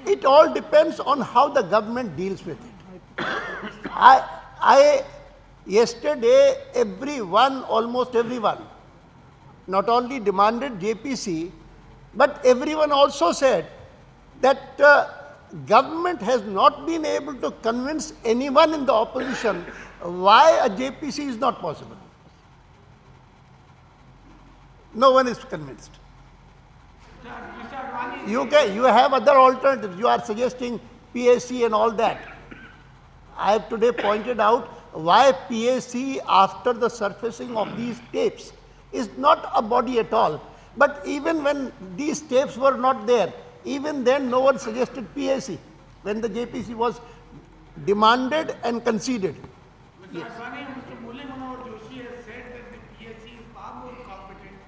It all depends on how the government deals with it. Yesterday, almost everyone, not only demanded JPC, but everyone also said that government has not been able to convince anyone in the opposition why a JPC is not possible. No one is convinced. You have other alternatives. You are suggesting PAC and all that. I have today pointed out why PAC, after the surfacing of these tapes, is not a body at all. But even when these tapes were not there, even then no one suggested PAC, when the JPC was demanded and conceded. Mr. Advani, Mr. Murli Manohar Joshi has said that the PAC is far more competent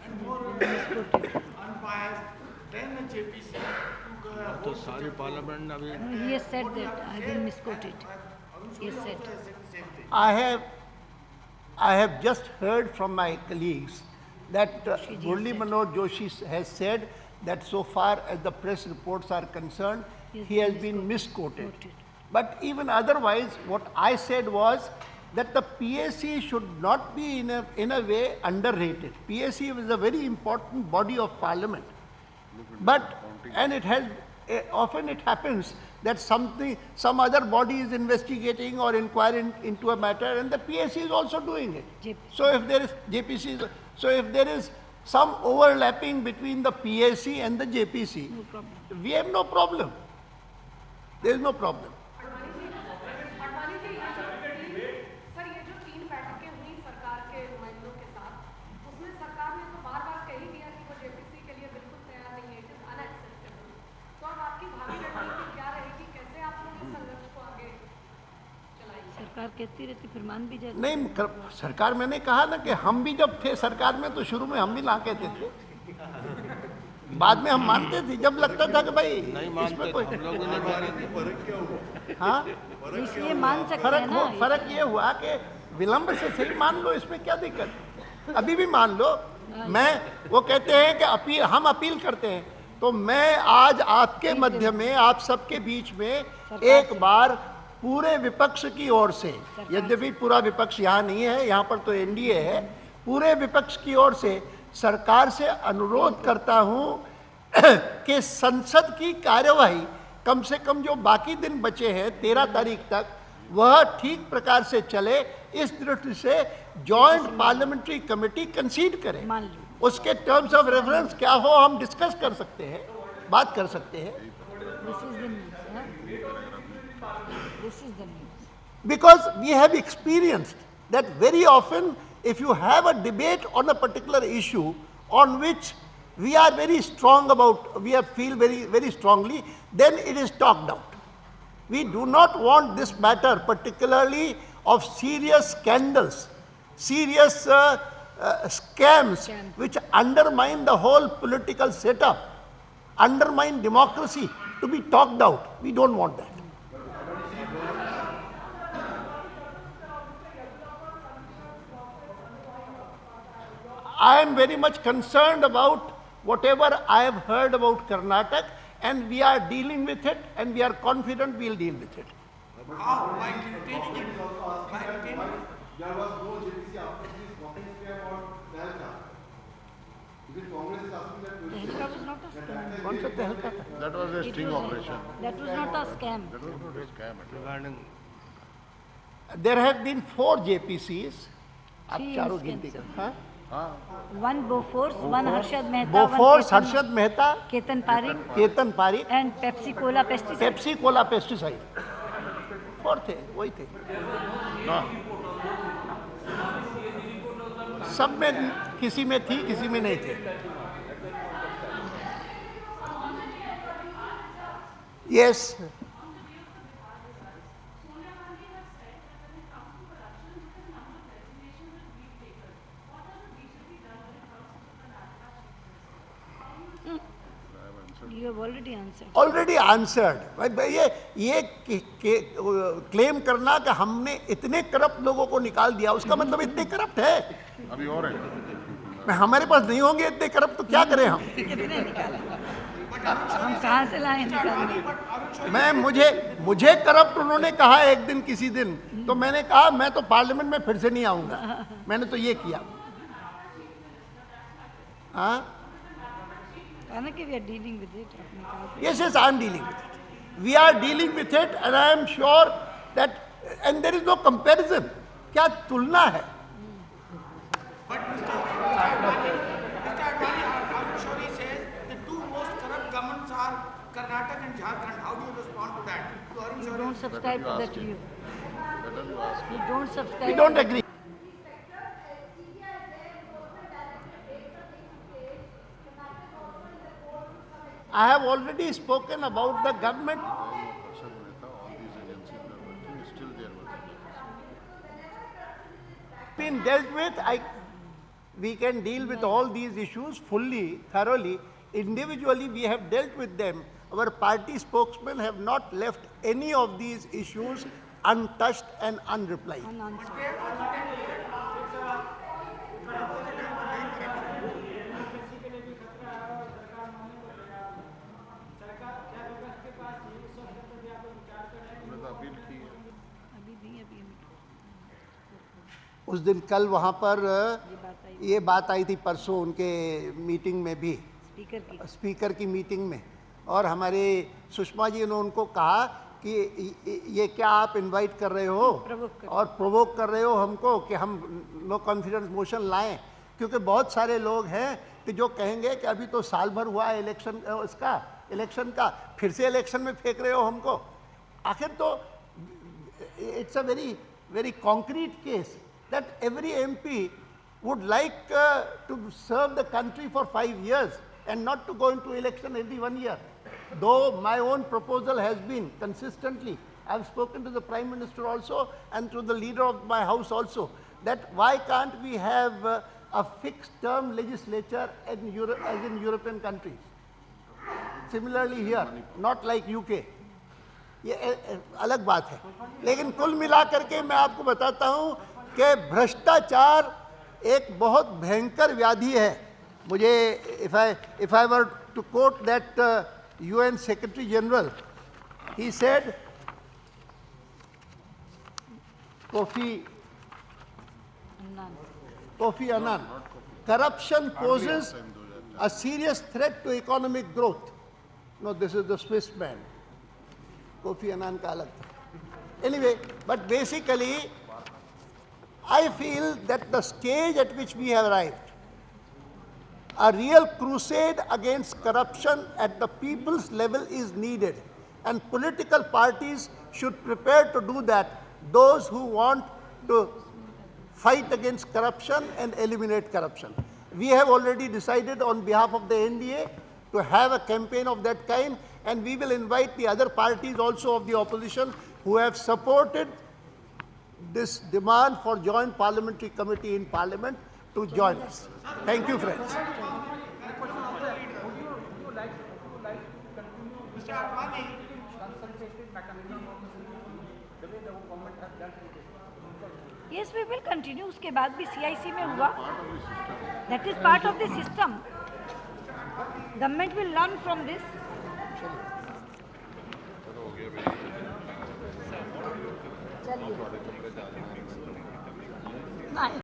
and more unbiased than the JPC. तो सारी parliament अभी He has said that. I didn't misquote it. He has said. I have just heard from my colleagues that Murli Manohar Joshi has said that so far as the press reports are concerned, he has been misquoted. But even otherwise, what I said was that the PAC should not be in a way underrated. PAC is a very important body of parliament. And often it happens that some other body is investigating or inquiring into a matter, and the PAC is also doing it. So if there is some overlapping between the PAC and the JPC, we have no problem. There is no problem. Sir, ये जो 3 बैठकें हुई सरकार के नुमाइंदों के साथ, उसमें सरकार ने तो बार-बार कह ही दिया कि वो JPC के लिए बिल्कुल तैयार नहीं है, इट इज अनएक्सेप्टेबल। तो अब आपकी भावी रणनीति क्या रहेगी, कैसे आप लोग इस संघर्ष को आगे चलाएंगे? सरकार कहती रहती, फिर मान भी जाती। नहीं, सरकार, मैंने कहा ना कि हम भी जब थे सरकार में तो शुरू में हम भी ना कहते थे, बाद में हम मानते थे जब लगता था कि भाई इसमें कोई हाँ, इसलिए मान सकते हैं ना। फर्क ये हुआ कि विलंब से सही मान लो, इसमें क्या दिक्कत। अभी भी मान लो। वो कहते हैं कि हम अपील करते हैं, तो मैं आज आपके मध्य में, आप सबके बीच में एक बार पूरे विपक्ष की ओर से, यद्यपि पूरा विपक्ष यहाँ नहीं है, यहाँ पर तो एनडीए है, पूरे विपक्ष की ओर से सरकार से अनुरोध करता हूं कि संसद की कार्यवाही कम से कम जो बाकी दिन बचे हैं 13 तारीख तक, वह ठीक प्रकार से चले। इस दृष्टि से जॉइंट पार्लियामेंट्री कमेटी कंसीड करे, उसके टर्म्स ऑफ रेफरेंस क्या हो हम डिस्कस कर सकते हैं, बात कर सकते हैं। Because we have experienced that very often if you have a debate on a particular issue on which we are very strong about, we feel very, very strongly, then it is talked out. We do not want this matter, particularly of serious scandals, serious scams which undermine the whole political setup, undermine democracy, to be talked out. We don't want that. I am very much concerned about whatever I have heard about Karnataka, and we are dealing with it, and we are confident we will deal with it. By containing it, there was no JPC after this walking scam or Tehelka. Even Congress is asking that question. Tehelka was not a scam. कौन सा तहलका था? That was a sting operation. That was not a scam. That was not a scam at all. There have been 4 JPCs. आप Three चारों गिनती instances. कर। One Bofors, one Harshad Mehta, Bofors, one Harshad Mehta, Ketan Parik, Ketan Parik, and Pepsi Cola pesticide. Pepsi Cola pesticide, 4 थे, वही थे। सब में किसी में थी, किसी में नहीं थे। Yes. You have already answered. Already answered. ये क्लेम करना कि हमने इतने करप्ट लोगों को निकाल दिया, उसका मतलब इतने करप्ट है। अभी और है। हमारे पास नहीं होंगे इतने करप्ट तो क्या करें हम? हम कहाँ से लाए निकालने? मैं मुझे करप्ट उन्होंने कहा एक दिन किसी दिन, तो मैंने कहा मैं तो पार्लियामेंट में फिर से नहीं आऊंगा। मैंने तो ये किया। हाँ, कहना कि we are dealing with it, आपने कहा। yes, yes, I am dealing with it. We are dealing with it, and I am sure that, and there is no comparison. क्या तुलना है? But Mr. Advani, Arun Shourie says the two most corrupt governments are Karnataka and Jharkhand. How do you respond to that? To Arun You Shourie? don't subscribe to that view. You don't subscribe. We don't agree. I have already spoken about the government. Person में था, all these agencies were working, still there was a Been dealt with. We can deal with all these issues fully, thoroughly. Individually, we have dealt with them. Our party spokesmen have not left any of these issues untouched and unreplied. Unanswered. हमने तो appeal की है। अभी नहीं, अभी हम उस दिन कल वहाँ पर ये बात आई थी, परसों उनके मीटिंग में भी, स्पीकर की मीटिंग में, और हमारे सुषमा जी ने उनको कहा कि ये क्या आप इनवाइट कर रहे हो और प्रोवोक कर रहे हो हमको कि हम नो कॉन्फिडेंस मोशन लाएं, क्योंकि बहुत सारे लोग हैं कि जो कहेंगे कि अभी तो साल भर हुआ है इलेक्शन का, फिर से इलेक्शन में फेंक रहे हो हमको। आखिर तो it's a very very concrete case that every MP would like to serve the country for 5 years and not to go into election every 1 year. Though my own proposal has been consistently, I have spoken to the Prime Minister also and to the leader of my house also, that why can't we have a fixed term legislature as in European countries. Similarly here, not like UK. ये अलग बात है, लेकिन कुल मिलाकर के मैं आपको बताता हूँ कि भ्रष्टाचार एक बहुत भयंकर व्याधि है। मुझे if I were to quote that UN Secretary General, he said, Kofi Annan, corruption poses a serious threat to economic growth. No, this is the Swiss man. Kofi Annan का अलग था। Anyway, but basically, I feel that the stage at which we have arrived, a real crusade against corruption at the people's level is needed, and political parties should prepare to do that, those who want to fight against corruption and eliminate corruption. We have already decided on behalf of the NDA to have a campaign of that kind, and we will invite the other parties also of the opposition who have supported this demand for joint parliamentary committee in parliament to join us. Thank you, friends. Mr. Advani, Yes, we will continue. उसके बाद भी CIC में हुआ. That is part of the system. Government will learn from this. चलिए.